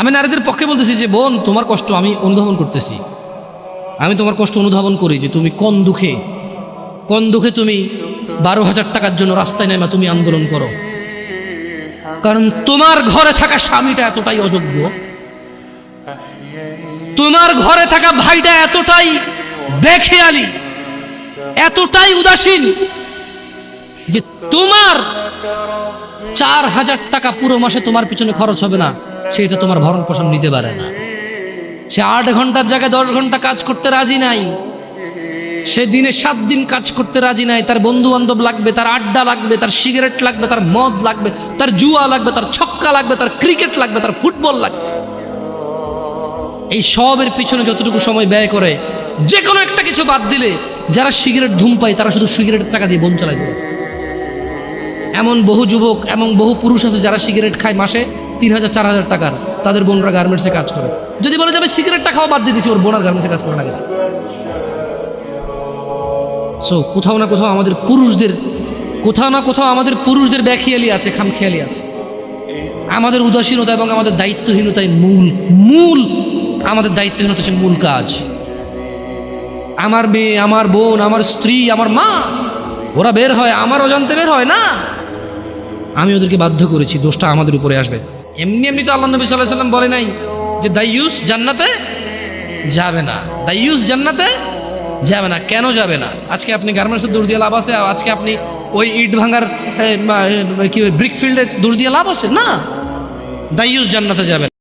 আমি নারীদের পক্ষে বলতেছি যে বোন, তোমার কষ্ট আমি অনুধাবন করতেছি, আমি তোমার কষ্ট অনুধাবন করি যে তুমি কোন দুঃখে তুমি 12,000 টাকার জন্য রাস্তায় নেমে তুমি আন্দোলন করো। কারণ তোমার ঘরে থাকা স্বামীটা এতটাই অযোগ্য, তোমার ঘরে থাকা ভাইটা এতটাই বেখেয়ালি, এতটাই উদাসীন যে তোমার 4,000 টাকা পুরো মাসে তোমার পিছনে খরচ হবে না, সেটা তোমার ভরণ পোষণ নিতে পারে না। সে 8 ঘন্টার জায়গায় 10 ঘন্টা কাজ করতে রাজি নাই, সে দিনে 7 দিন কাজ করতে রাজি নাই। তার বন্ধু বান্ধব লাগবে, তার আড্ডা লাগবে, তার সিগারেট লাগবে, তার মদ লাগবে, তার জুয়া লাগবে, তার ছক্কা লাগবে, তার ক্রিকেট লাগবে, তার ফুটবল লাগবে। এই সবের পিছনে যতটুকু সময় ব্যয় করে, যে কোনো একটা কিছু বাদ দিলে যারা সিগারেট ধূম পায় তারা শুধু সিগারেটের টাকা দিয়ে বোন চালাই দেবে। এমন বহু যুবক এবং বহু পুরুষ আছে যারা সিগারেট খায় মাসে 3,000 4,000 টাকার, তাদের বোনরা গার্মেন্টসে কাজ করে। যদি বলে যাবে সিগারেটটা খাওয়া বাদ দিয়ে দিচ্ছি, ওর বোনার গার্মেন্টসে কাজ করে না কেন? সো কোথাও না কোথাও আমাদের পুরুষদের ব্যাখিয়ালি আছে, খামখেয়ালি আছে। আমাদের উদাসীনতা এবং আমাদের দায়িত্বহীনতাই মূল আমাদের দায়িত্বহীনতা হচ্ছে মূল কাজ। আমার মেয়ে, আমার বোন, আমার স্ত্রী, আমার মা, ওরা বের হয়, আমার অজান্তে বের হয় না, আমি ওদেরকে বাধ্য করেছি, দোষটা আমাদের উপরে আসবে। এমনি তো আল্লাহ নবী সাল্লাল্লাহু আলাইহি ওয়াসাল্লাম বলে নাই যে দাইয়ুস জান্নাতে যাবে না, দাইয়ুস জান্নাতে যাবে না। কেন যাবে না? আজকে আপনি গার্মেন্টসের দোষ দিয়ে লাভ আছে? আজকে আপনি ওই ইট ভাঙার কি ব্রিক ফিল্ডে দোষ দিয়ে লাভ আছে? না, দাইয়ুস জান্নাতে যাবে না।